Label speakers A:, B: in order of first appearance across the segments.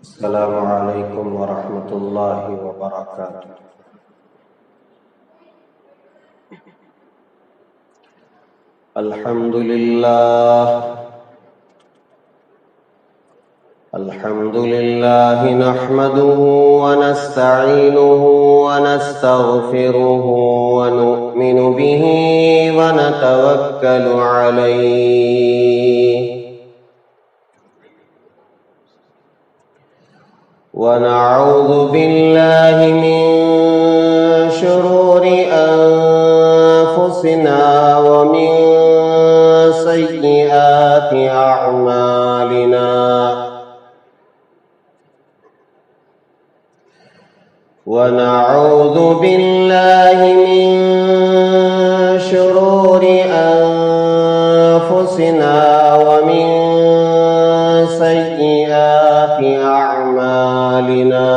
A: السلام علیکم ورحمۃ اللہ وبرکاتہ۔ الحمد للہ نحمده ونستعینه ونستغفره ونؤمن به ونتوکل علیہ ونعوذ باللہ من شرور انفسنا ومن سیئات اعمالنا ونعوذ باللہ من شرور انفسنا ومن سیئات اعمالنا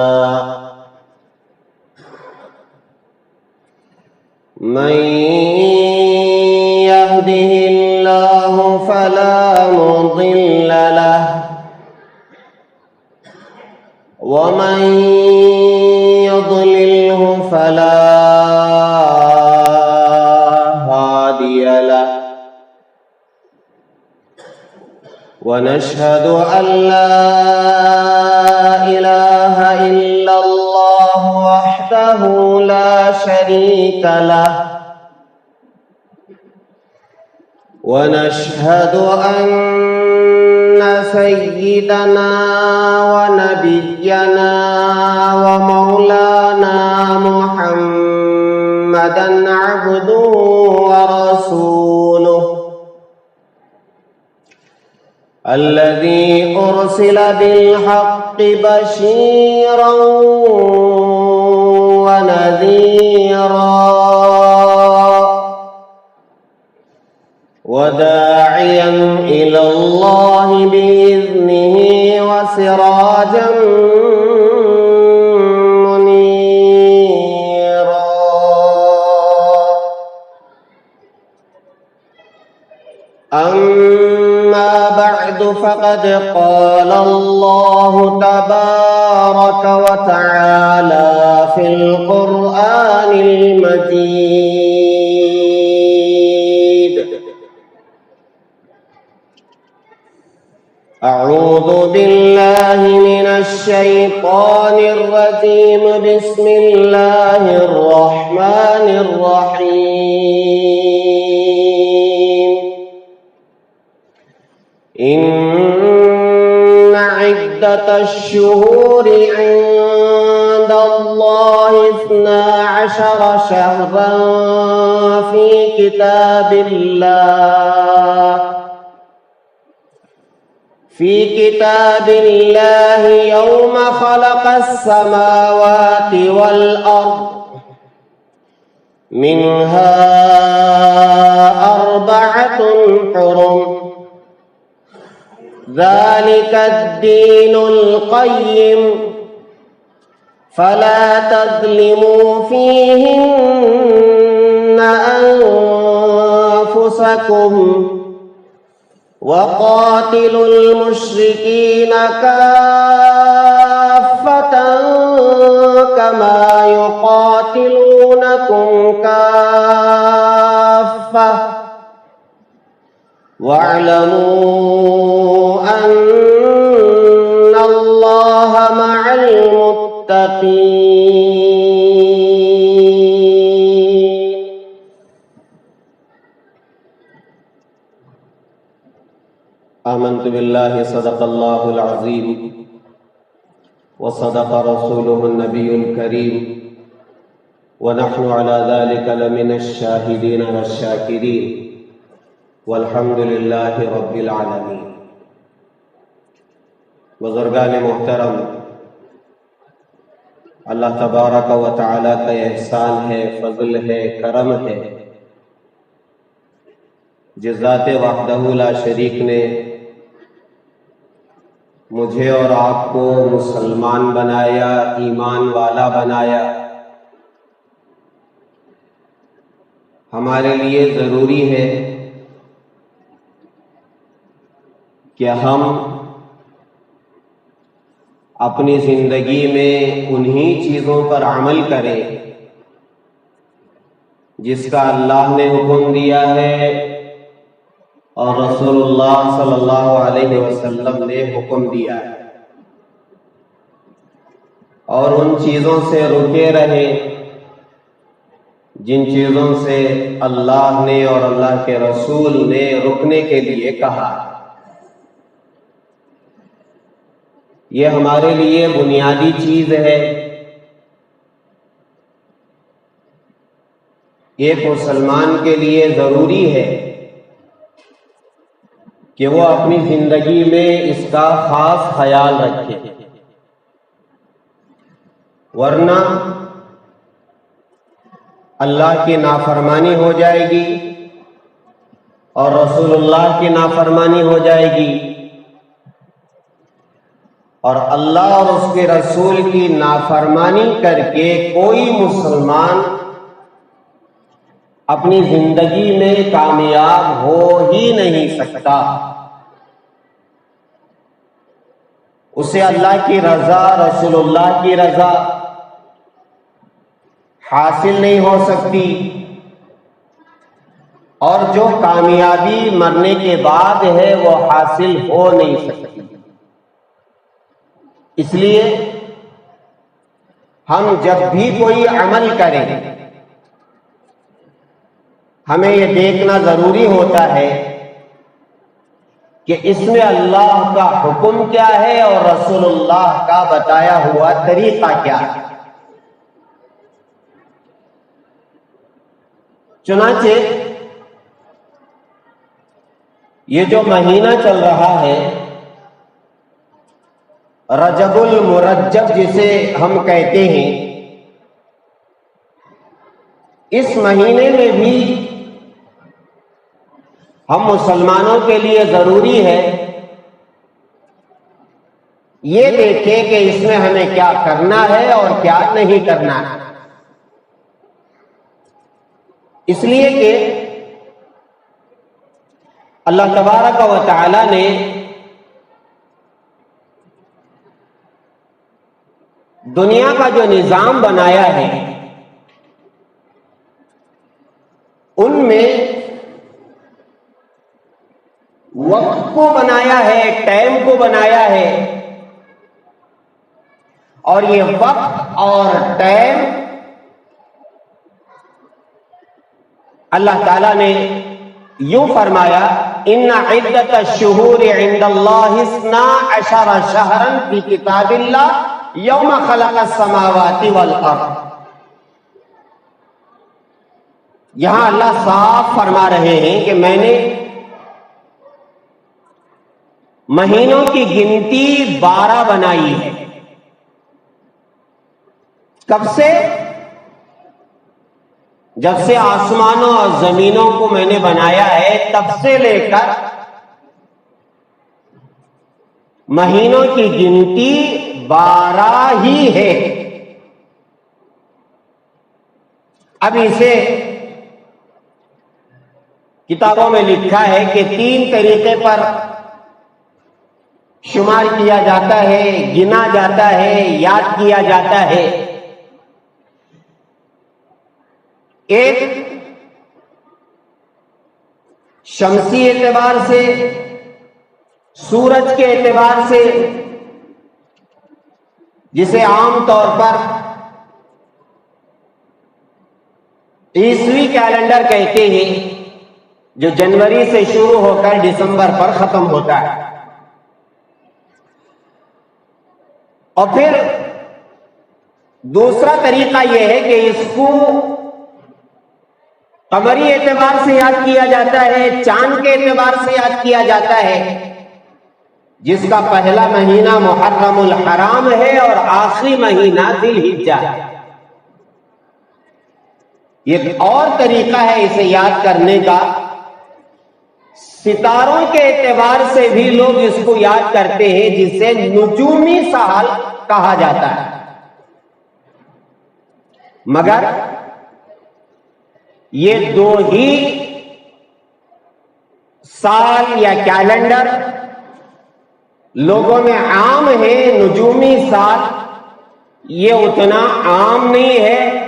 A: من يهده الله فلا مضل له ومن يضلله فلا هادي له ونشهد أن لا إله إلا الله وحده لا شريك له ونشهد أن سيدنا ونبينا ومولانا محمدا عبده ورسوله الذي أرسل بالحق بشيرا ونذيرا وداعيا إلى الله بإذنه وسراجا منيرا أما بعد فقد قال الله تبارك وتعالى في القرآن المجيد: أعوذ بالله من الشيطان الرجيم. بسم الله الرحمن الرحيم. إن عدة الشهور عند الله 12 شهرا في كتاب الله يوم خلق السماوات والأرض منها 4 حرم ذلك الدين القيم فلا تظلموا فيهن أنفسكم وقاتلوا المشركين كافة كما يقاتلونكم كافة واعلموا أن الله مع المتقين. آمنت بالله صدق الله العظيم وصدق رسوله النبي الكريم ونحن على ذلك لمن الشاهدين والشاكرين والحمد للہ رب العالمین. بزرگان محترم، اللہ تبارک و تعالیٰ کا احسان ہے، فضل ہے، کرم ہے، جس ذات وحدہ لا شریک نے مجھے اور آپ کو مسلمان بنایا، ایمان والا بنایا. ہمارے لیے ضروری ہے کہ ہم اپنی زندگی میں انہی چیزوں پر عمل کرے جس کا اللہ نے حکم دیا ہے اور رسول اللہ صلی اللہ علیہ وسلم نے حکم دیا ہے، اور ان چیزوں سے رکے رہے جن چیزوں سے اللہ نے اور اللہ کے رسول نے رکنے کے لیے کہا۔ یہ ہمارے لیے بنیادی چیز ہے۔ ایک مسلمان کے لیے ضروری ہے کہ وہ اپنی زندگی میں اس کا خاص خیال رکھے، ورنہ اللہ کی نافرمانی ہو جائے گی اور رسول اللہ کی نافرمانی ہو جائے گی، اور اللہ اور اس کے رسول کی نافرمانی کر کے کوئی مسلمان اپنی زندگی میں کامیاب ہو ہی نہیں سکتا۔ اسے اللہ کی رضا، رسول اللہ کی رضا حاصل نہیں ہو سکتی، اور جو کامیابی مرنے کے بعد ہے وہ حاصل ہو نہیں سکتی۔ اس لیے ہم جب بھی کوئی عمل کریں ہمیں یہ دیکھنا ضروری ہوتا ہے کہ اس میں اللہ کا حکم کیا ہے اور رسول اللہ کا بتایا ہوا طریقہ کیا ہے۔ چنانچہ یہ جو مہینہ چل رہا ہے رجب المرجب جسے ہم کہتے ہیں، اس مہینے میں بھی ہم مسلمانوں کے لیے ضروری ہے یہ دیکھیں کہ اس میں ہمیں کیا کرنا ہے اور کیا نہیں کرنا ہے، اس لیے کہ اللہ تبارک و تعالی نے دنیا کا جو نظام بنایا ہے ان میں وقت کو بنایا ہے، ٹائم کو بنایا ہے، اور یہ وقت اور ٹائم اللہ تعالی نے یوں فرمایا، ان عدت الشہور عند اللہ 12 شہرا فی کتاب اللہ یوم خلق السماوات والارض۔ یہاں اللہ صاف فرما رہے ہیں کہ میں نے مہینوں کی گنتی 12 بنائی ہے۔ کب سے؟ جب سے آسمانوں اور زمینوں کو میں نے بنایا ہے تب سے لے کر مہینوں کی گنتی 12 ہی ہے۔ اب اسے کتابوں میں لکھا ہے کہ 3 طریقے پر شمار کیا جاتا ہے، گنا جاتا ہے، یاد کیا جاتا ہے۔ ایک شمسی اعتبار سے، سورج کے اعتبار سے، جسے عام طور پر عیسوی کیلنڈر کہتے ہیں، جو جنوری سے شروع ہو کر دسمبر پر ختم ہوتا ہے۔ اور پھر دوسرا طریقہ یہ ہے کہ اس کو قمری اعتبار سے یاد کیا جاتا ہے، چاند کے اعتبار سے یاد کیا جاتا ہے، جس کا پہلا مہینہ محرم الحرام ہے اور آخری مہینہ ذی الحجہ ہے۔ ایک اور طریقہ ہے اسے یاد کرنے کا، ستاروں کے اعتبار سے بھی لوگ اس کو یاد کرتے ہیں، جسے نجومی سال کہا جاتا ہے۔ مگر یہ 2 ہی سال یا کیلنڈر لوگوں میں عام ہے، نجومی سال یہ اتنا عام نہیں ہے۔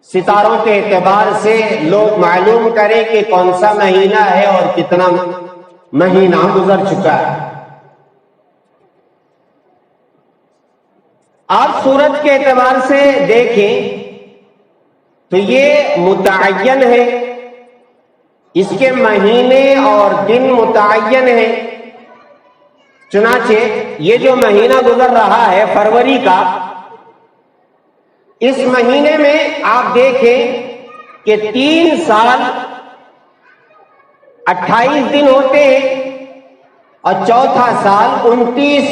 A: ستاروں کے اعتبار سے لوگ معلوم کریں کہ کون سا مہینہ ہے اور کتنا مہینہ گزر چکا ہے۔ آپ سورج کے اعتبار سے دیکھیں تو یہ متعین ہے، اس کے مہینے اور دن متعین ہیں۔ چنانچہ یہ جو مہینہ گزر رہا ہے فروری کا، اس مہینے میں آپ دیکھیں کہ 3 سال 28 دن ہوتے ہیں اور چوتھا سال 29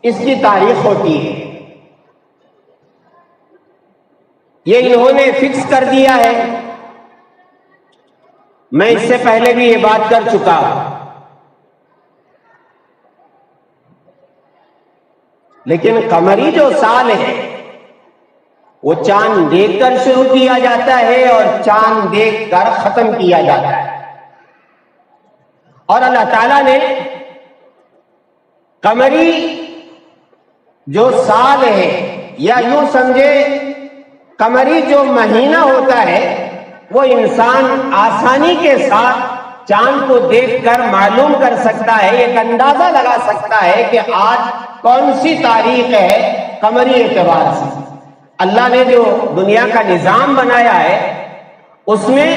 A: اس کی تاریخ ہوتی ہے۔ یہ انہوں نے فکس کر دیا ہے۔ میں اس سے پہلے بھی یہ بات کر چکا ہوں، لیکن قمری جو سال ہے وہ چاند دیکھ کر شروع کیا جاتا ہے اور چاند دیکھ کر ختم کیا جاتا ہے۔ اور اللہ تعالیٰ نے قمری جو سال ہے، یا یوں سمجھے قمری جو مہینہ ہوتا ہے، وہ انسان آسانی کے ساتھ چاند کو دیکھ کر معلوم کر سکتا ہے، ایک اندازہ لگا سکتا ہے کہ آج کون سی تاریخ ہے قمری اعتبار سے۔ اللہ نے جو دنیا کا نظام بنایا ہے اس میں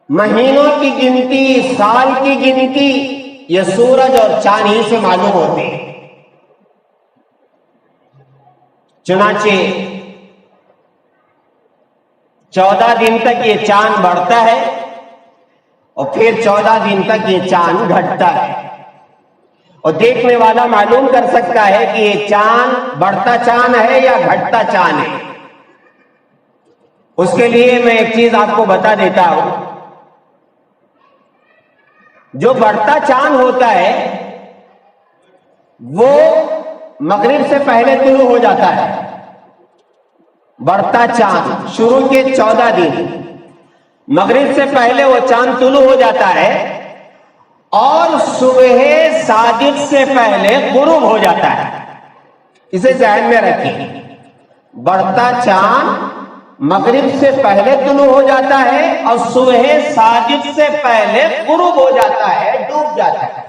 A: مہینوں کی گنتی، سال کی گنتی یہ سورج اور چاند ہی سے معلوم ہوتے ہیں۔ چنانچہ 14 دن تک یہ چاند بڑھتا ہے اور پھر 14 دن تک یہ چاند گھٹتا ہے، اور دیکھنے والا معلوم کر سکتا ہے کہ یہ چاند بڑھتا چاند ہے یا گھٹتا چاند ہے۔ اس کے لیے میں ایک چیز آپ کو بتا دیتا ہوں۔ جو بڑھتا چاند ہوتا ہے وہ مغرب سے پہلے طلوع ہو جاتا ہے۔ بڑھتا چاند شروع کے 14 دن مغرب سے پہلے وہ چاند طلوع ہو جاتا ہے، اور صبح صادق سے پہلے غروب ہو جاتا ہے۔ اسے ذہن میں رکھیں، بڑھتا چاند مغرب سے پہلے طلوع ہو جاتا ہے اور صبح صادق سے پہلے غروب ہو جاتا ہے، ڈوب جاتا ہے۔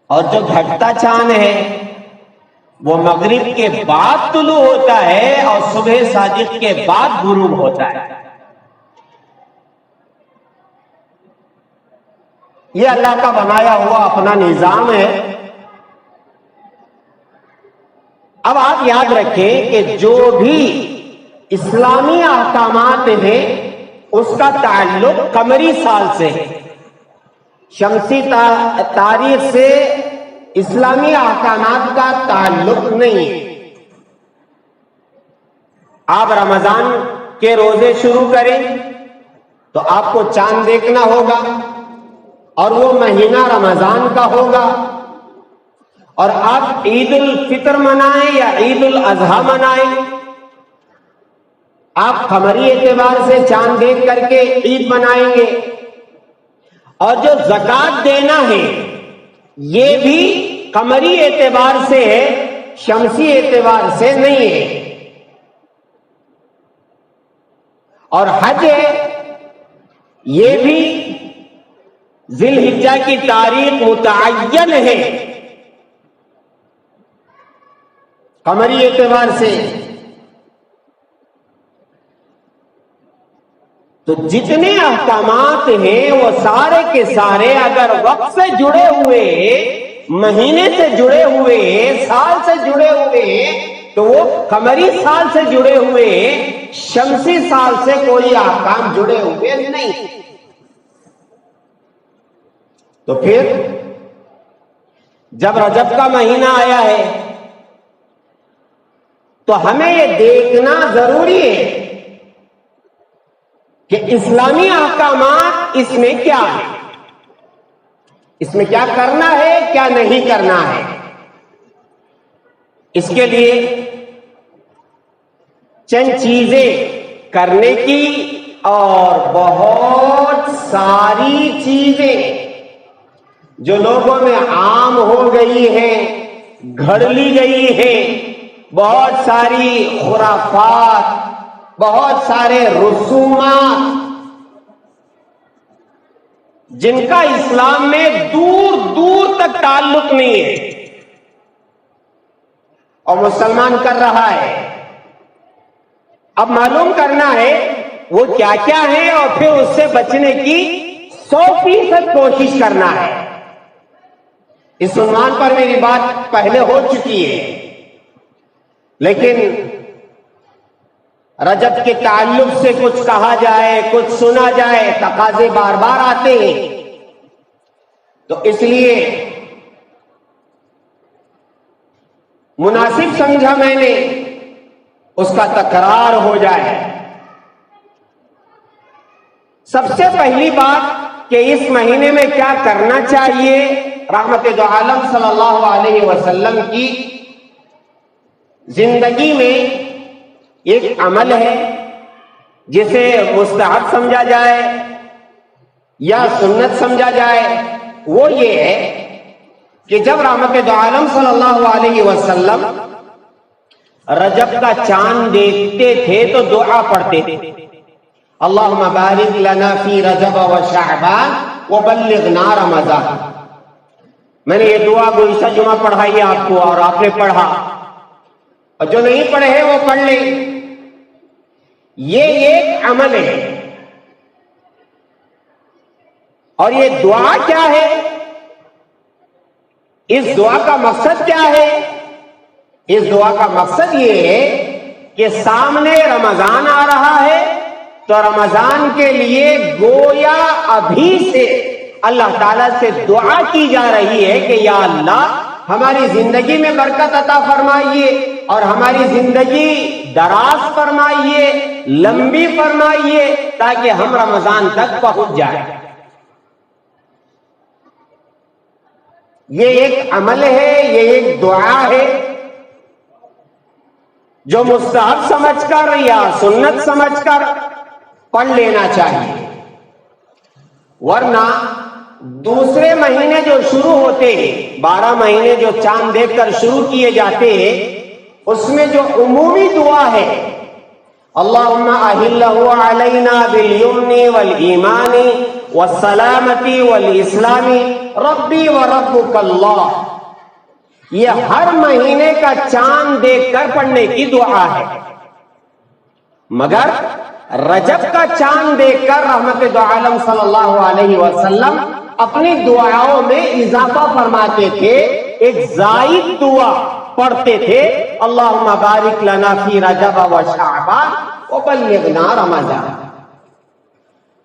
A: اور جو گھٹتا چاند ہے وہ مغرب کے بعد طلوع ہوتا ہے اور صبح صادق کے بعد غروب ہوتا ہے۔ یہ اللہ کا بنایا ہوا اپنا نظام ہے۔ اب آپ یاد رکھیں کہ جو بھی اسلامی احکامات ہیں اس کا تعلق قمری سال سے ہے، شمسی تاریخ سے اسلامی احکامات کا تعلق نہیں ہے۔ آپ رمضان کے روزے شروع کریں تو آپ کو چاند دیکھنا ہوگا، اور وہ مہینہ رمضان کا ہوگا، اور آپ عید الفطر منائیں یا عید الاضحیٰ منائیں، آپ قمری اعتبار سے چاند دیکھ کر کے عید منائیں گے۔ اور جو زکوٰۃ دینا ہے یہ بھی قمری اعتبار سے ہے، شمسی اعتبار سے نہیں ہے۔ اور حج ہے یہ بھی ذی الحجہ کی تاریخ متعین ہے قمری اعتبار سے۔ تو جتنے احکامات ہیں وہ سارے کے سارے اگر وقت سے جڑے ہوئے، مہینے سے جڑے ہوئے، سال سے جڑے ہوئے تو وہ قمری سال سے جڑے ہوئے، شمسی سال سے کوئی احکام جڑے ہوئے نہیں۔ تو پھر جب رجب کا مہینہ آیا ہے تو ہمیں یہ دیکھنا ضروری ہے کہ اسلامی احکامات اس میں کیا ہے، اس میں کیا کرنا ہے، کیا نہیں کرنا ہے۔ اس کے لیے چند چیزیں کرنے کی اور بہت ساری چیزیں جو لوگوں میں عام ہو گئی ہیں، گھڑ لی گئی ہیں، بہت ساری خرافات، بہت سارے رسومات، جن کا اسلام میں دور دور تک تعلق نہیں ہے اور مسلمان کر رہا ہے۔ اب معلوم کرنا ہے وہ کیا کیا ہے اور پھر اس سے بچنے کی 100% کوشش کرنا ہے۔ اس عنوان پر میری بات پہلے ہو چکی ہے، لیکن رجب کے تعلق سے کچھ کہا جائے، کچھ سنا جائے، تقاضے بار بار آتے ہیں، تو اس لیے مناسب سمجھا میں نے اس کا تکرار ہو جائے۔ سب سے پہلی بات کہ اس مہینے میں کیا کرنا چاہیے، رحمت دو عالم صلی اللہ علیہ وسلم کی زندگی میں ایک عمل ہے جسے مستحب سمجھا جائے یا سنت سمجھا جائے، وہ یہ ہے کہ جب رحمت دو عالم صلی اللہ علیہ وسلم رجب کا چاند دیکھتے تھے تو دعا پڑھتے تھے، اللہم بارک لنا فی رجب و شعبان وبلغنا رمضان۔ میں نے یہ دعا گزشتہ جمعہ پڑھائی ہے آپ کو، اور آپ نے پڑھا، اور جو نہیں پڑھے ہیں وہ پڑھ لیں۔ یہ ایک عمل ہے، اور یہ دعا کیا ہے، اس دعا کا مقصد کیا ہے؟ اس دعا کا مقصد یہ ہے کہ سامنے رمضان آ رہا ہے تو رمضان کے لیے گویا ابھی سے اللہ تعالیٰ سے دعا کی جا رہی ہے کہ یا اللہ ہماری زندگی میں برکت عطا فرمائیے اور ہماری زندگی دراز فرمائیے، لمبی فرمائیے، تاکہ ہم رمضان تک پہنچ جائیں۔ یہ ایک عمل ہے، یہ ایک دعا ہے جو مستحب سمجھ کر یا سنت سمجھ کر پڑھ لینا چاہیے، ورنہ دوسرے مہینے جو شروع ہوتے ہیں، 12 مہینے جو چاند دیکھ کر شروع کیے جاتے ہیں، اس میں جو عمومی دعا ہے اللہم احلہ علینا بالیمن والایمان والسلامۃ والاسلام ربی وربک اللہ، یہ ہر مہینے کا چاند دیکھ کر پڑھنے کی دعا ہے، مگر رجب کا چاند دیکھ کر رحمت دو عالم صلی اللہ علیہ وسلم اپنی دعاؤں میں اضافہ فرماتے تھے، ایک زائد دعا پڑھتے تھے، اللہم بارک لنا فی رجب و شعبان وبلغنا رمضان۔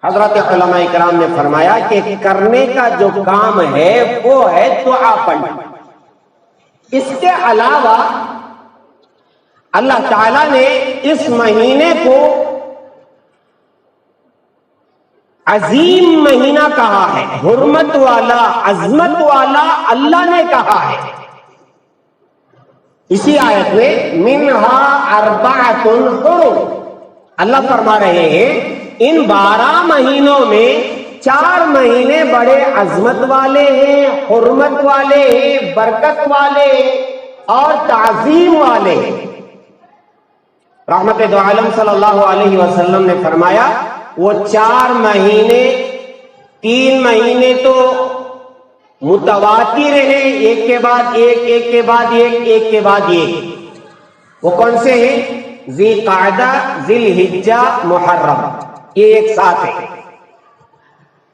A: حضرت علماء کرام نے فرمایا کہ کرنے کا جو کام ہے وہ ہے دعا پڑھنا۔ اس کے علاوہ اللہ تعالیٰ نے اس مہینے کو عظیم مہینہ کہا ہے، حرمت والا، عظمت والا اللہ نے کہا ہے۔ اسی آیت میں منہا اربعۃ حرم، اللہ فرما رہے ہیں ان 12 مہینوں میں 4 مہینے بڑے عظمت والے ہیں، حرمت والے ہیں، برکت والے ہیں اور تعظیم والے ہیں۔ رحمت دو عالم صلی اللہ علیہ وسلم نے فرمایا وہ 4 مہینے، 3 مہینے تو متواتر ہیں، ایک کے بعد ایک، ایک کے بعد ایک، ایک کے بعد ایک۔ وہ کون سے ہیں؟ ذی قعدہ، ذی الحجہ، محرم، یہ ایک ساتھ ہے۔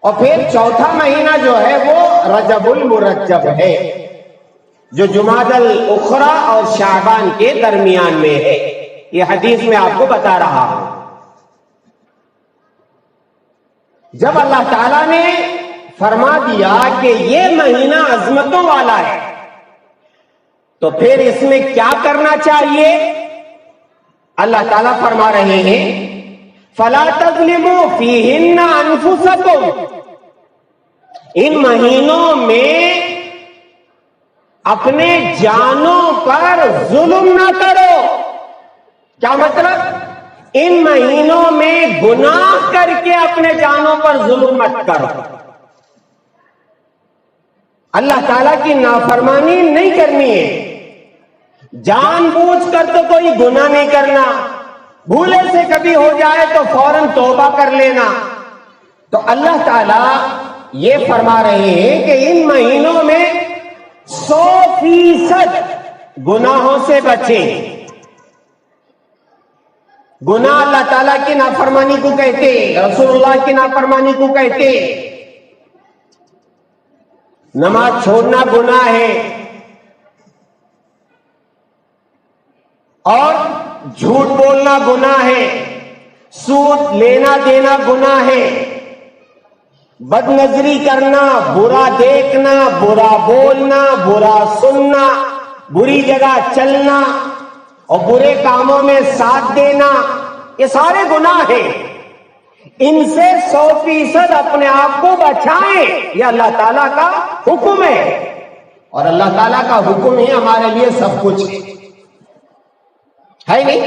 A: اور پھر چوتھا مہینہ جو ہے وہ رجب المرجب ہے، جو جمادی الاخری اور شعبان کے درمیان میں ہے۔ یہ حدیث میں آپ کو بتا رہا ہوں۔ جب اللہ تعالیٰ نے فرما دیا کہ یہ مہینہ عظمتوں والا ہے تو پھر اس میں کیا کرنا چاہیے؟ اللہ تعالیٰ فرما رہے ہیں فَلَا تَظْلِمُوا فِيهِنَّ أَنفُسَكُمْ، ان مہینوں میں اپنے جانوں پر ظلم نہ کرو۔ کیا مطلب؟ ان مہینوں میں گناہ کر کے اپنے جانوں پر ظلم مت کرو۔ اللہ تعالیٰ کی نافرمانی نہیں کرنی ہے، جان بوجھ کر تو کوئی گناہ نہیں کرنا، بھولے سے کبھی ہو جائے تو فوراً توبہ کر لینا۔ تو اللہ تعالیٰ یہ فرما رہے ہیں کہ ان مہینوں میں 100% گناہوں سے بچیں۔ گناہ اللہ تعالیٰ کی نافرمانی کو کہتے، رسول اللہ کی نافرمانی کو کہتے۔ نماز چھوڑنا گناہ ہے، اور جھوٹ بولنا گناہ ہے، سود لینا دینا گناہ ہے، بد نظری کرنا، برا دیکھنا، برا بولنا، برا سننا، بری جگہ چلنا اور برے کاموں میں ساتھ دینا، یہ سارے گناہ ہیں۔ ان سے 100% اپنے آپ کو بچائیں، یہ اللہ تعالیٰ کا حکم ہے، اور اللہ تعالیٰ کا حکم ہی ہمارے لیے سب کچھ ہے نہیں؟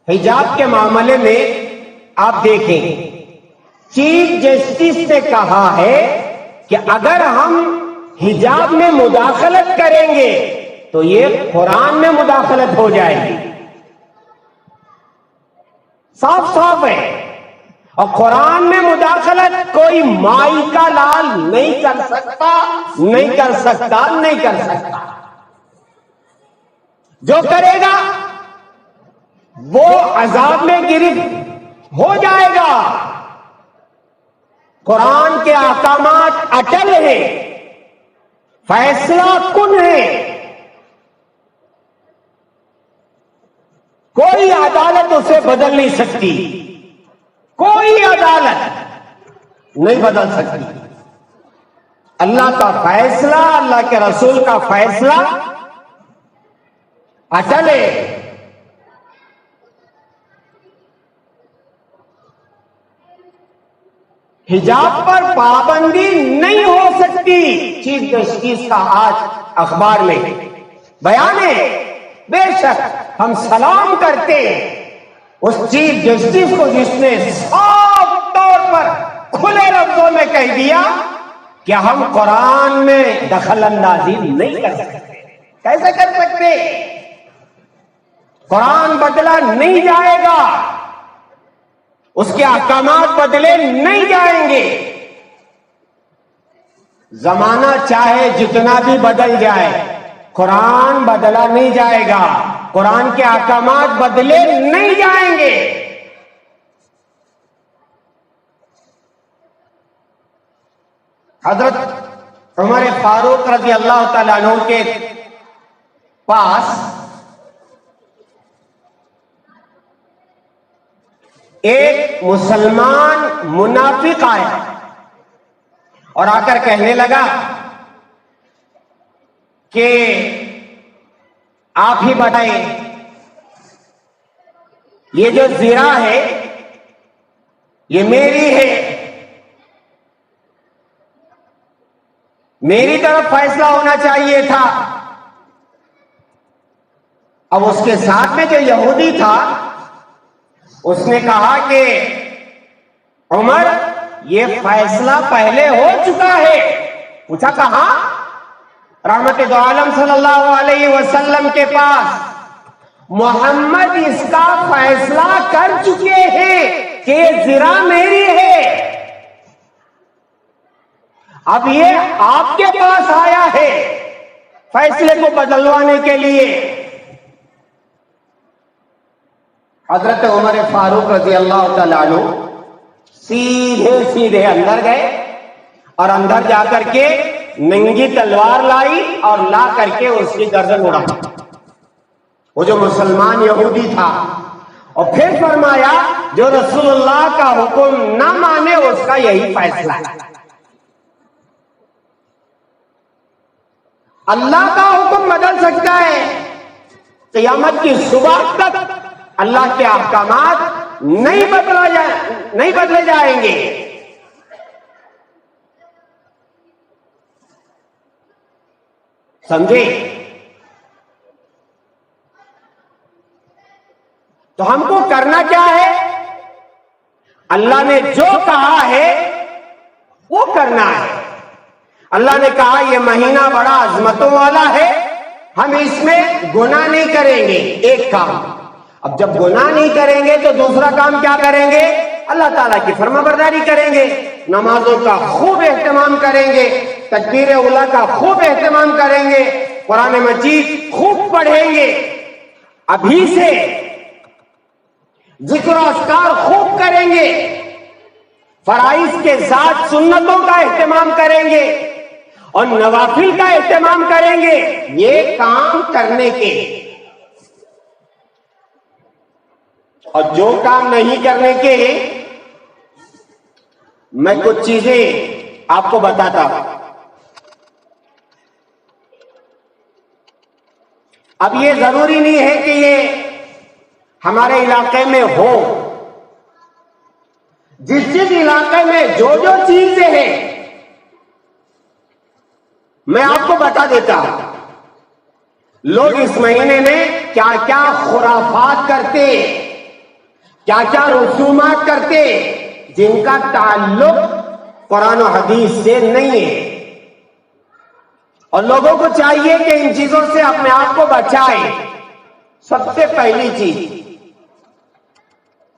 A: حجاب کے معاملے میں آپ دیکھیں، چیف جسٹس نے کہا ہے کہ اگر ہم حجاب میں مداخلت کریں گے تو یہ قرآن میں مداخلت ہو جائے گی، صاف صاف ہے۔ اور قرآن میں مداخلت کوئی مائی کا لال نہیں کر سکتا، نہیں کر سکتا، نہیں کر سکتا۔ جو کرے گا وہ عذاب میں گرفت ہو جائے گا۔ قرآن کے احکامات اٹل ہیں، فیصلہ کن ہے، کوئی عدالت اسے بدل نہیں سکتی، کوئی عدالت نہیں بدل سکتی۔ اللہ کا فیصلہ، اللہ کے رسول کا فیصلہ اٹل ہے۔ حجاب پر پابندی نہیں ہو سکتی۔ چیف جسٹس کا آج اخبار میں بیان ہے۔ بے شک ہم سلام کرتے ہیں اس چیف جسٹس کو جس نے صاف طور پر کھلے لفظوں میں کہہ دیا کہ ہم قرآن میں دخل اندازی نہیں کر سکتے۔ کیسے کر سکتے؟ قرآن بدلا نہیں جائے گا، اس کے احکامات بدلے نہیں جائیں گے۔ زمانہ چاہے جتنا بھی بدل جائے، قرآن بدلا نہیں جائے گا، قرآن کے احکامات بدلے نہیں جائیں گے۔ حضرت عمر فاروق رضی اللہ تعالیٰ عنہ کے پاس ایک مسلمان منافق آیا اور آ کر کہنے لگا کہ آپ ہی بتائیں، یہ جو زنا ہے یہ میری ہے، میری طرف فیصلہ ہونا چاہیے تھا۔ اب اس کے ساتھ میں جو یہودی تھا اس نے کہا کہ عمر یہ فیصلہ پہلے ہو چکا ہے۔ پوچھا کہاں؟ رحمت دو عالم صلی اللہ علیہ وسلم کے پاس۔ محمد اس کا فیصلہ کر چکے ہیں کہ یہ زنا میری ہے، اب یہ آپ کے پاس آیا ہے فیصلے کو بدلوانے کے لیے۔ حضرت عمر فاروق رضی اللہ تعالیٰ عنہ سیدھے اندر گئے اور اندر جا کر کے ننگی تلوار لائی اور لا کر کے اس کی گردن اڑا، وہ جو مسلمان یہودی تھا، اور پھر فرمایا جو رسول اللہ کا حکم نہ مانے اس کا یہی فیصلہ ہے۔ اللہ کا حکم بدل سکتا ہے، قیامت کی صبح تک اللہ کے احکامات نہیں بدلے جائیں گے۔ سمجھے؟ تو ہم کو کرنا کیا ہے؟ اللہ نے جو کہا ہے وہ کرنا ہے۔ اللہ نے کہا یہ مہینہ بڑا عظمتوں والا ہے، ہم اس میں گناہ نہیں کریں گے، ایک کام۔ اب جب گناہ نہیں کریں گے تو دوسرا کام کیا کریں گے؟ اللہ تعالیٰ کی فرما برداری کریں گے، نمازوں کا خوب اہتمام کریں گے، تکبیر اولیٰ کا خوب اہتمام کریں گے، قرآن مجید خوب پڑھیں گے، ابھی سے ذکر و اذکار خوب کریں گے، فرائض کے ساتھ سنتوں کا اہتمام کریں گے اور نوافل کا اہتمام کریں گے۔ یہ کام کرنے کے، اور جو کام نہیں کرنے کے، میں کچھ چیزیں آپ کو بتاتا ہوں۔ اب یہ ضروری نہیں ہے کہ یہ ہمارے علاقے میں ہو، جس جس علاقے میں جو جو چیزیں ہیں میں آپ کو بتا دیتا ہوں۔ لوگ اس مہینے میں کیا کیا خرافات کرتے، کیا کیا رسومات کرتے جن کا تعلق قرآن و حدیث سے نہیں ہے، اور لوگوں کو چاہیے کہ ان چیزوں سے اپنے آپ کو بچائیں۔ سب سے پہلی چیز،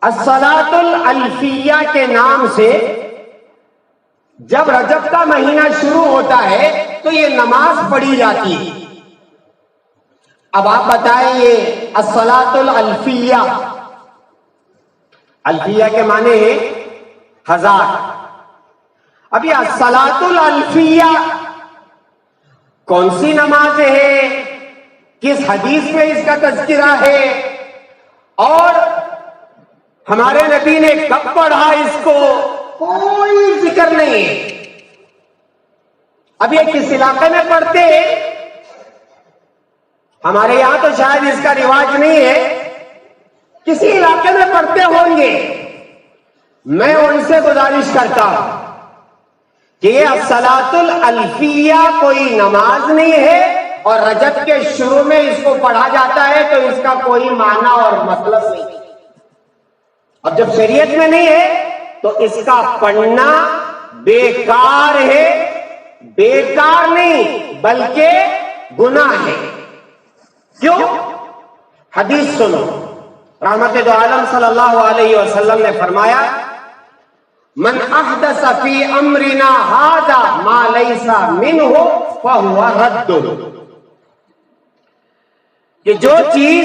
A: الصلاۃ الالفیہ کے نام سے جب رجب کا مہینہ شروع ہوتا ہے تو یہ نماز پڑھی جاتی ہے۔ اب آپ بتائیں یہ الصلاۃ الالفیہ، الفیہ کے معنی ہے ہزار۔ اب یہ الصلاۃ الالفیہ کون سی نماز ہے، کس حدیث میں اس کا تذکرہ ہے، اور ہمارے نبی نے کب پڑھا اس کو، کوئی ذکر نہیں ہے۔ اب یہ کس علاقے میں پڑھتے ہیں؟ ہمارے یہاں تو شاید اس کا رواج نہیں ہے، کسی علاقے میں پڑھتے ہوں گے۔ میں ان سے گزارش کرتا ہوں کہ یہ الصلاۃ الالفیہ کوئی نماز نہیں ہے، اور رجب کے شروع میں اس کو پڑھا جاتا ہے تو اس کا کوئی معنی اور مطلب نہیں۔ اب جب شریعت میں نہیں ہے تو اس کا پڑھنا بیکار ہے، بیکار نہیں بلکہ گناہ ہے۔ کیوں؟ حدیث سنو، رحمت دو عالم صلی اللہ علیہ وسلم نے فرمایا، من احدث فی امرنا ھذا ما لیس منہ فہو رد، کہ جو چیز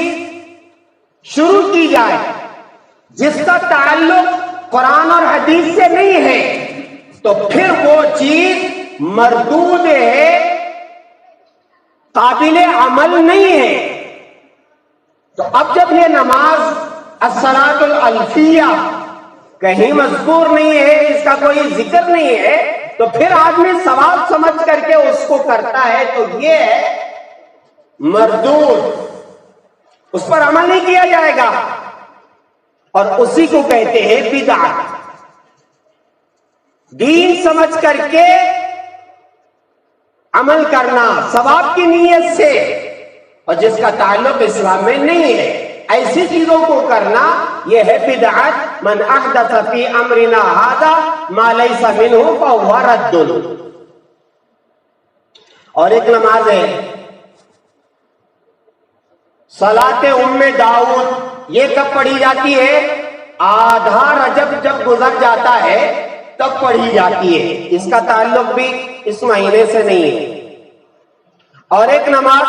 A: شروع کی جائے جس کا تعلق قرآن اور حدیث سے نہیں ہے تو پھر وہ چیز مردود ہے، قابل عمل نہیں ہے۔ تو اب جب یہ نماز الصلاۃ الالفیہ کہیں مذکور نہیں ہے، اس کا کوئی ذکر نہیں ہے، تو پھر آدمی ثواب سمجھ کر کے اس کو کرتا ہے تو یہ ہے مردود، اس پر عمل نہیں کیا جائے گا، اور اسی کو کہتے ہیں بدعت۔ دین سمجھ کر کے عمل کرنا ثواب کی نیت سے، اور جس کا تعلق اسلام میں نہیں ہے، ایسی چیزوں کو کرنا یہ ہے بدعت۔ من احدث فی امرنا ھذا ما لیس منہ فہو رد۔ اور ایک نماز ہے صلاۃ ام داؤد، یہ کب پڑھی جاتی ہے؟ آدھا رجب جب گزر جاتا ہے تب پڑھی جاتی ہے، اس کا تعلق بھی اس مہینے سے نہیں ہے۔ اور ایک نماز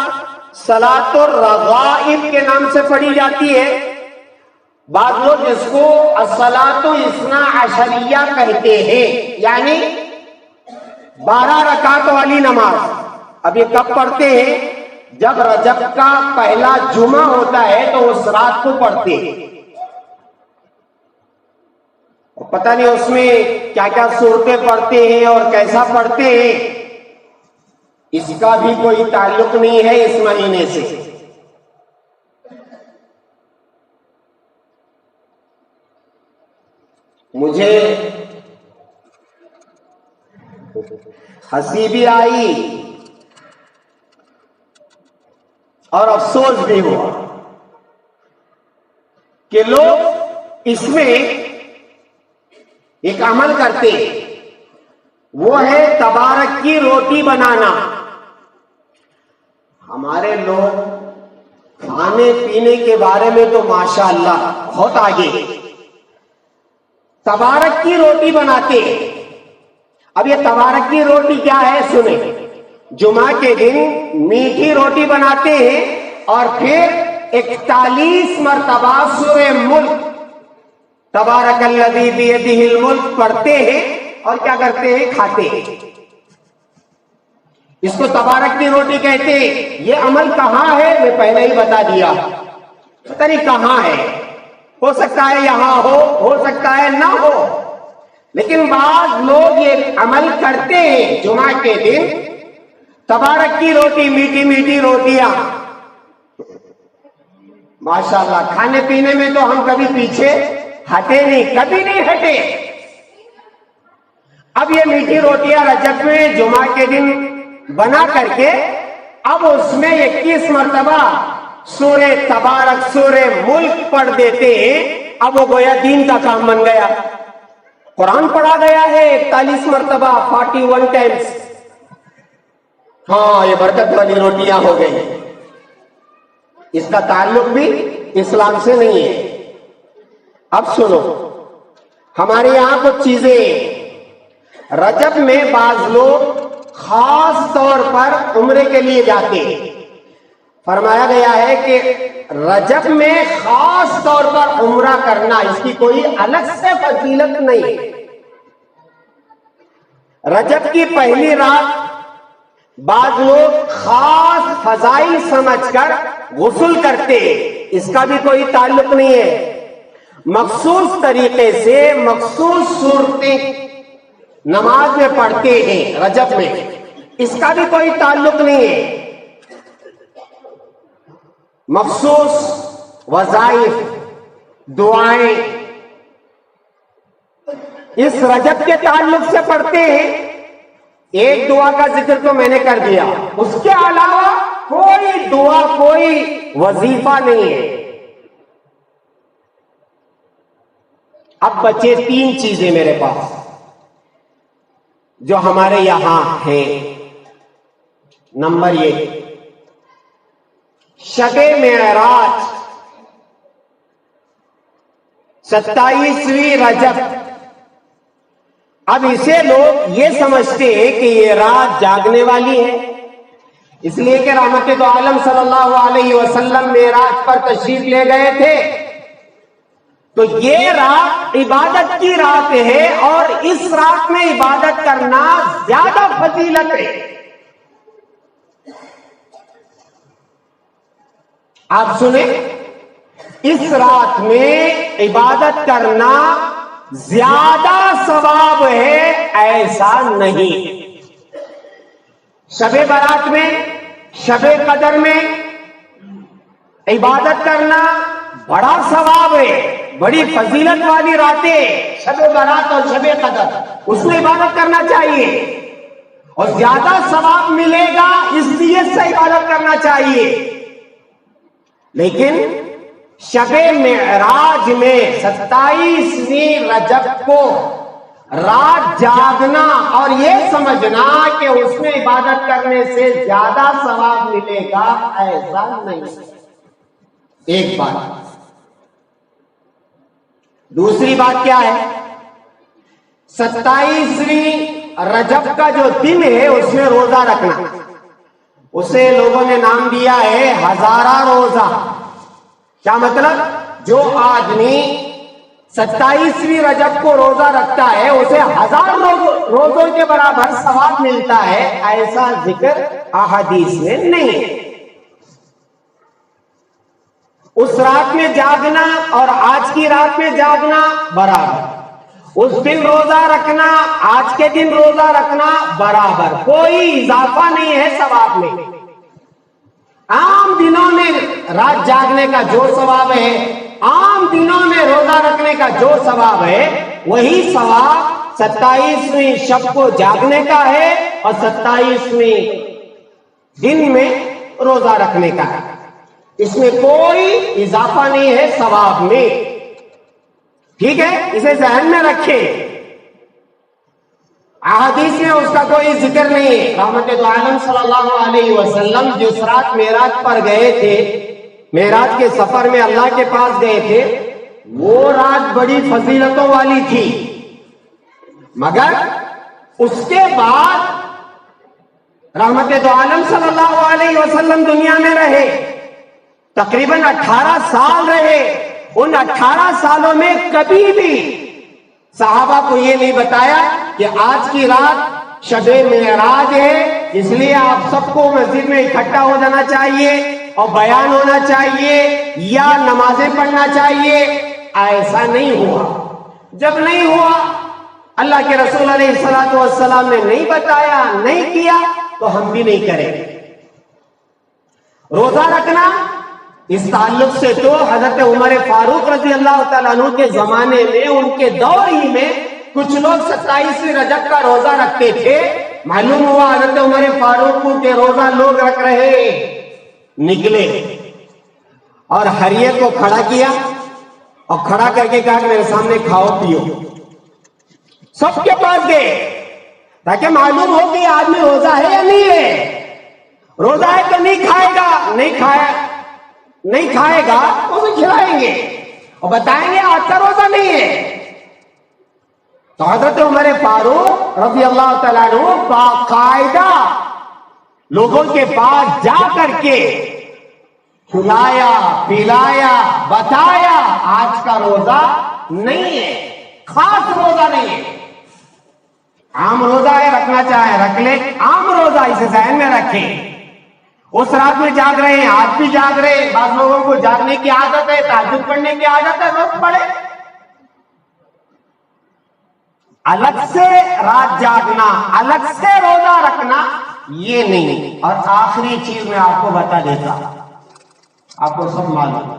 A: صلاۃ الرغائب کے نام سے پڑھی جاتی ہے، بعض لوگ اس کو الصلاۃ اثنا عشریہ کہتے ہیں، یعنی 12 رکعت والی نماز۔ اب یہ کب پڑھتے ہیں؟ جب رجب کا پہلا جمعہ ہوتا ہے تو اس رات کو پڑھتے ہیں، پتہ نہیں اس میں کیا کیا سورتیں پڑھتے ہیں اور کیسا پڑھتے ہیں، اس کا بھی کوئی تعلق نہیں ہے اس مہینے سے۔ مجھے ہنسی بھی آئی اور افسوس بھی ہوا کہ لوگ اس میں ایک عمل کرتے، وہ ہے تبارک کی روٹی بنانا. ہمارے لوگ کھانے پینے کے بارے میں تو ماشاءاللہ بہت آگے. تبارک کی روٹی بناتے ہیں. اب یہ تبارک کی روٹی کیا ہے سنیں. جمعہ کے دن میٹھی روٹی بناتے ہیں اور پھر 41 مرتبہ سورہ ملک تبارک الذی بیدہ الملک پڑھتے ہیں اور کیا کرتے ہیں؟ کھاتے ہیں. اس کو تبارک کی روٹی کہتے ہیں. یہ عمل کہاں ہے میں پہلے ہی بتا دیا, پتہ نہیں کہاں ہے. ہو سکتا ہے یہاں ہو سکتا ہے نہ ہو, لیکن بعض لوگ یہ عمل کرتے ہیں جمعہ کے دن. تبارک کی روٹی, میٹھی میٹھی روٹیاں, ماشاءاللہ. کھانے پینے میں تو ہم کبھی پیچھے ہٹے نہیں, کبھی نہیں ہٹے. اب یہ میٹھی روٹیاں رجب میں جمعہ کے دن بنا کر کے اب اس میں 21 مرتبہ سورہ تبارک سورہ ملک پڑھ دیتے ہیں. اب وہ گویا دین کا کام بن گیا. قرآن پڑھا گیا ہے 41 مرتبہ 41 ٹائمز. ہاں, یہ برکت والی روٹیاں ہو گئی. اس کا تعلق بھی اسلام سے نہیں ہے. اب سنو, ہمارے یہاں کچھ چیزیں رجب میں بعض لوگ خاص طور پر عمرے کے لیے جاتے ہیں. فرمایا گیا ہے کہ رجب میں خاص طور پر عمرہ کرنا, اس کی کوئی الگ سے فضیلت نہیں. رجب کی پہلی رات بعض لوگ خاص فضائل سمجھ کر غسل کرتے ہیں, اس کا بھی کوئی تعلق نہیں ہے. مخصوص طریقے سے مخصوص صورتیں نماز میں پڑھتے ہیں رجب میں, اس کا بھی کوئی تعلق نہیں ہے. مخصوص وظائف دعائیں اس رجب کے تعلق سے پڑھتے ہیں. ایک دعا کا ذکر تو میں نے کر دیا, اس کے علاوہ کوئی دعا کوئی وظیفہ نہیں ہے. اب بچے 3 چیزیں میرے پاس جو ہمارے یہاں ہیں. نمبر 1, شب معراج 27ویں رجب. اب اسے لوگ یہ سمجھتے ہیں کہ یہ رات جاگنے والی ہے, اس لیے کہ رحمت دو عالم صلی اللہ علیہ وسلم معراج پر تشریف لے گئے تھے. تو یہ رات عبادت کی رات ہے اور اس رات میں عبادت کرنا زیادہ فضیلت ہے. آپ سنیں, اس رات میں عبادت کرنا زیادہ ثواب ہے ایسا نہیں. شب برات میں, شب قدر میں عبادت کرنا بڑا ثواب ہے, بڑی فضیلت والی راتیں شب برات اور شب قدر, اس میں عبادت کرنا چاہیے اور زیادہ ثواب ملے گا, اس نیت سے عبادت کرنا چاہیے. لیکن شب معراج میں 27ویں رجب کو رات جاگنا اور یہ سمجھنا کہ اس میں عبادت کرنے سے زیادہ ثواب ملے گا, ایسا نہیں. ایک بات. دوسری بات کیا ہے؟ 27ویں رجب کا جو دن ہے اس میں روزہ رکھنا, اسے لوگوں نے نام دیا ہے ہزارہ روزہ. کیا مطلب؟ جو آدمی 27ویں رجب کو روزہ رکھتا ہے اسے 1000 روزوں کے برابر ثواب ملتا ہے. ایسا ذکر احادیث میں نہیں ہے. اس رات میں جاگنا اور آج کی رات میں جاگنا برابر, اس دن روزہ رکھنا آج کے دن روزہ رکھنا برابر, کوئی اضافہ نہیں ہے ثواب میں. عام دنوں میں رات جاگنے کا جو ثواب ہے, عام دنوں میں روزہ رکھنے کا جو ثواب ہے, وہی ثواب 27ویں شب کو جاگنے کا ہے اور 27ویں دن میں روزہ رکھنے کا ہے. اس میں کوئی اضافہ نہیں ہے ثواب میں. ٹھیک ہے, اسے ذہن میں رکھیں. احادیث میں اس کا کوئی ذکر نہیں ہے۔ رحمت دو عالم صلی اللہ علیہ وسلم جس رات معراج پر گئے تھے، معراج کے سفر میں اللہ کے پاس گئے تھے، وہ رات بڑی فضیلتوں والی تھی، مگر اس کے بعد رحمت دو عالم صلی اللہ علیہ وسلم دنیا میں رہے، تقریباً 18 سال رہے۔ ان 18 سالوں میں کبھی بھی صحابہ کو یہ نہیں بتایا کہ آج کی رات شب معراج ہے، اس لیے آپ سب کو مسجد میں اکٹھا ہو جانا چاہیے اور بیان ہونا چاہیے یا نمازیں پڑھنا چاہیے۔ ایسا نہیں ہوا۔ جب نہیں ہوا، اللہ کے رسول علیہ الصلوۃ والسلام نے نہیں بتایا، نہیں کیا، تو ہم بھی نہیں کریں گے۔ روزہ رکھنا اس تعلق سے تو حضرت عمر فاروق رضی اللہ تعالیٰ عنہ کے زمانے میں، ان کے دور ہی میں کچھ لوگ 27 رجب کا روزہ رکھتے تھے۔ معلوم ہوا حضرت عمر فاروق کو کہ روزہ لوگ رکھ رہے، نکلے اور ہریے کو کھڑا کیا اور کھڑا کر کے کہا کہ میرے سامنے کھاؤ پیو۔ سب کے پاس گئے تاکہ معلوم ہو کہ آدمی روزہ ہے یا نہیں ہے۔ روزہ ہے تو نہیں کھائے گا، نہیں کھائے گا تو اسے کھلائیں گے اور بتائیں گے آج کا روزہ نہیں ہے۔ تو حضرت عمر فاروق رضی اللہ تعالیٰ عنہ باقاعدہ لوگوں کے پاس جا کر کے کھلایا، پلایا، بتایا آج کا روزہ نہیں ہے، خاص روزہ نہیں ہے۔ عام روزہ ہے، رکھنا چاہے رکھ لے، عام روزہ اسے ذہن میں رکھیں۔ اس رات میں جاگ رہے ہیں، آج بھی جاگ رہے ہیں۔ بعض لوگوں کو جاگنے کی عادت ہے، تہجد پڑھنے کی عادت ہے، روز پڑھے۔ الگ سے رات جاگنا، الگ سے روزہ رکھنا یہ نہیں۔ اور آخری چیز میں آپ کو بتا دیتا، آپ کو سب معلوم،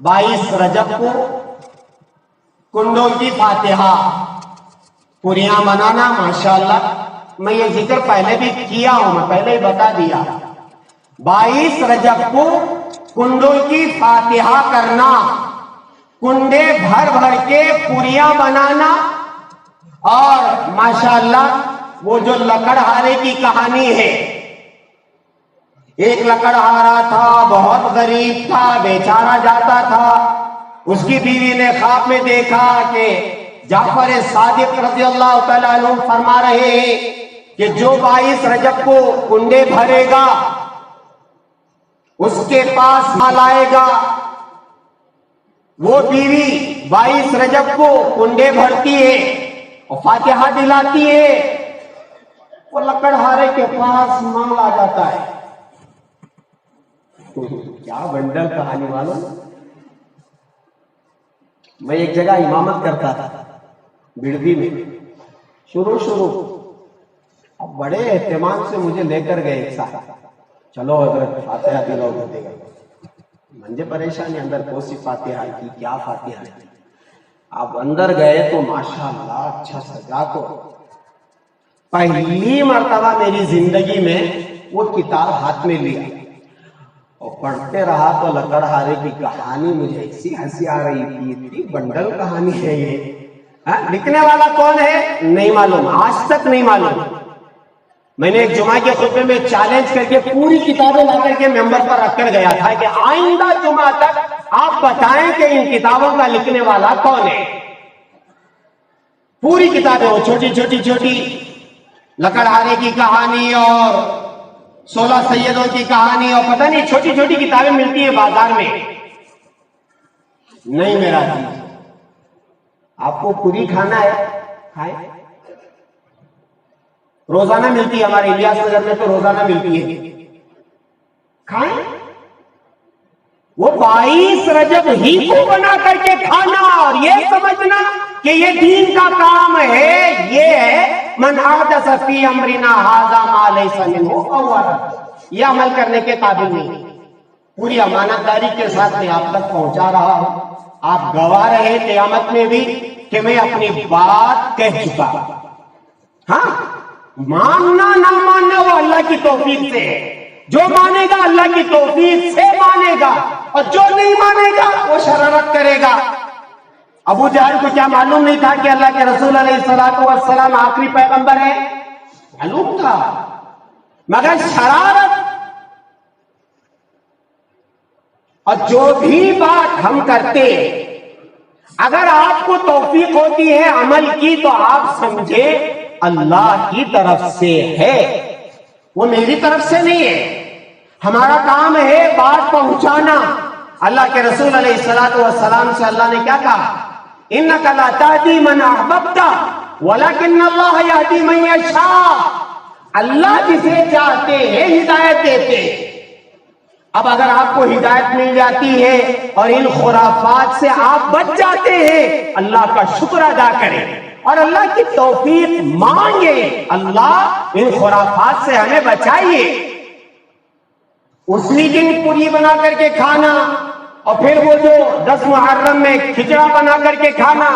A: 22 رجب کو کنڈوں کی فاتحہ پوریاں منانا، ماشاءاللہ میں یہ ذکر پہلے بھی کیا ہوں، میں پہلے ہی بتا دیا۔ 22 رجب کو کنڈوں کی فاتحہ کرنا، کنڈے بھر بھر کے پوریاں بنانا، اور ماشاءاللہ وہ جو لکڑہارے کی کہانی ہے، ایک لکڑہارا تھا، بہت غریب تھا، بیچارہ جاتا تھا، اس کی بیوی نے خواب میں دیکھا کہ جعفر صادق رضی اللہ تعالیٰ عنہ فرما رہے ہیں کہ جو 22 رجب کو کنڈے بھرے گا اس کے پاس مال آئے گا۔ وہ بیوی 22 رجب کو کنڈے بھرتی ہے اور فاتحہ دلاتی ہے، وہ لکڑہارے کے پاس مال آ جاتا ہے۔ کیا بنڈل کہانی معلوم۔ میں ایک جگہ امامت کرتا تھا بڑدی میں، شروع اب بڑے اہتمام سے مجھے لے کر گئے ایک ساتھ، چلو حضرت فاتحہ دلاؤ دے گا۔ مجھے پریشانی اندر کوسی فاتحہ کی، کیا فاتحہ کی۔ آپ اندر گئے تو ماشاءاللہ اچھا سجا، تو پہلی مرتبہ میری زندگی میں وہ کتاب ہاتھ میں لیا اور پڑھتے رہا تو لکڑہارے کی کہانی مجھے ایسی ہنسی آ رہی تھی، اتنی بنڈل کہانی ہے یہ۔ لکھنے والا کون ہے نہیں معلوم، آج تک نہیں معلوم۔ میں نے ایک جمعہ کے خطبے میں چیلنج کر کے پوری کتابیں لا کر کے ممبر پر رکھ کر گیا تھا کہ آئندہ جمعہ تک آپ بتائیں کہ ان کتابوں کا لکھنے والا کون ہے۔ پوری کتابیں، وہ چھوٹی چھوٹی لکڑہارے کی کہانی اور 16 سیدوں کی کہانی اور پتہ نہیں چھوٹی چھوٹی کتابیں ملتی ہیں بازار میں۔ نہیں میرا جی، آپ کو پوری کھانا ہے کھائیں۔ روزانہ ملتی ہے، ہمارے الیاس نگر میں تو روزانہ ملتی ہے، کھائیں۔ وہ 22 رجب ہی کو بنا کر کے کھانا اور یہ سمجھنا کہ یہ دین کا کام ہے، یہ ہے من احدث فی امرنا ھذا ما لیس منہ فہو رد۔ یہ عمل کرنے کے قابل نہیں۔ پوری امانت داری کے ساتھ میں آپ تک پہنچا رہا ہوں، آپ گواہ رہے قیامت میں بھی کہ میں اپنی بات کہہ چکا۔ ہاں، ماننا نہ ماننا وہ اللہ کی توفیق سے ہے، جو مانے گا اللہ کی توفیق سے مانے گا، اور جو نہیں مانے گا وہ شرارت کرے گا۔ ابو جہل کو کیا معلوم نہیں تھا کہ اللہ کے رسول علیہ الصلوۃ والسلام آخری پیغمبر ہے؟ معلوم تھا، مگر شرارت اور جو بھی بات ہم کرتے اگر آپ کو توفیق ہوتی ہے عمل کی تو آپ سمجھے اللہ کی طرف سے ہے، وہ میری طرف سے نہیں ہے۔ ہمارا کام ہے بات پہنچانا۔ اللہ کے رسول علیہ الصلوۃ والسلام سے اللہ نے کیا کہا؟ انک لا تہدی من احببت ولکن اللہ یہدی من یشاء۔ اللہ جسے چاہتے ہیں ہدایت دیتے۔ اب اگر آپ کو ہدایت مل جاتی ہے اور ان خرافات سے آپ بچ جاتے ہیں، اللہ کا شکر ادا کریں اور اللہ کی توفیق مانگے، اللہ ان خرافات سے ہمیں بچائیے۔ اسی دن پوری بنا کر کے کھانا اور پھر وہ جو 10 محرم میں کھچڑا بنا کر کے کھانا،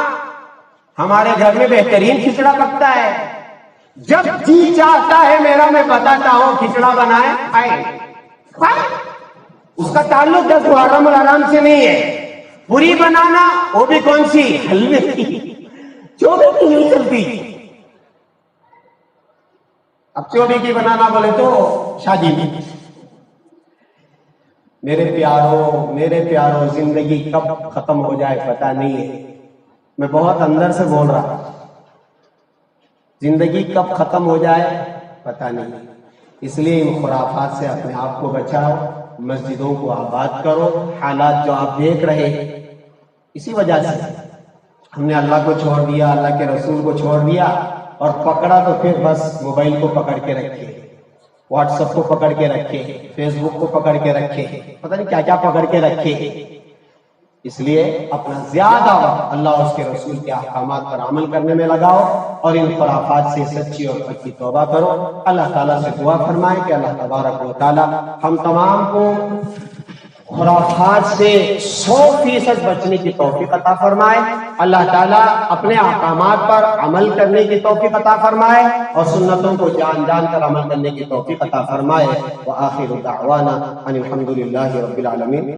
A: ہمارے گھر میں بہترین کھچڑا پکتا ہے۔ جب جی چاہتا ہے میرا میں بتاتا ہوں کھچڑا بنائے کھائے، اس کا تعلق 10 محرم الحرام سے نہیں ہے۔ پوری بنانا وہ بھی کون سی؟ حلوے کی، چوبے کی نہیں چلتی۔ اب چوبے کی بنانا بولے تو شادی میں۔ میرے پیاروں زندگی کب ختم ہو جائے پتہ نہیں ہے۔ میں بہت اندر سے بول رہا ہوں، زندگی کب ختم ہو جائے پتہ نہیں۔ اس لیے ان خرافات سے اپنے آپ کو بچاؤ، مسجدوں کو آباد کرو۔ حالات جو آپ دیکھ رہے اسی وجہ سے ہم نے اللہ کو چھوڑ دیا، اللہ کے رسول کو چھوڑ دیا اور پکڑا تو پھر بس موبائل کو پکڑ کے رکھے، واٹس ایپ کو پکڑ کے رکھے، فیس بک کو پکڑ کے رکھے، پتہ نہیں کیا کیا پکڑ کے رکھے۔ اس لیے اپنا زیادہ وقت اللہ اور اس کے رسول کے احکامات پر عمل کرنے میں لگاؤ اور ان خرافات سے سچی اور پکی توبہ کرو۔ اللہ تعالیٰ سے دعا فرمائے کہ اللہ تبارک و تعالیٰ ہم تمام کو خرافات سے 100% بچنے کی توفیق عطا فرمائے۔ اللہ تعالیٰ اپنے احکامات پر عمل کرنے کی توفیق عطا فرمائے اور سنتوں کو جان جان کر عمل کرنے کی توفیق عطا فرمائے۔ وآخر دعوانا ان الحمد للہ رب العالمین۔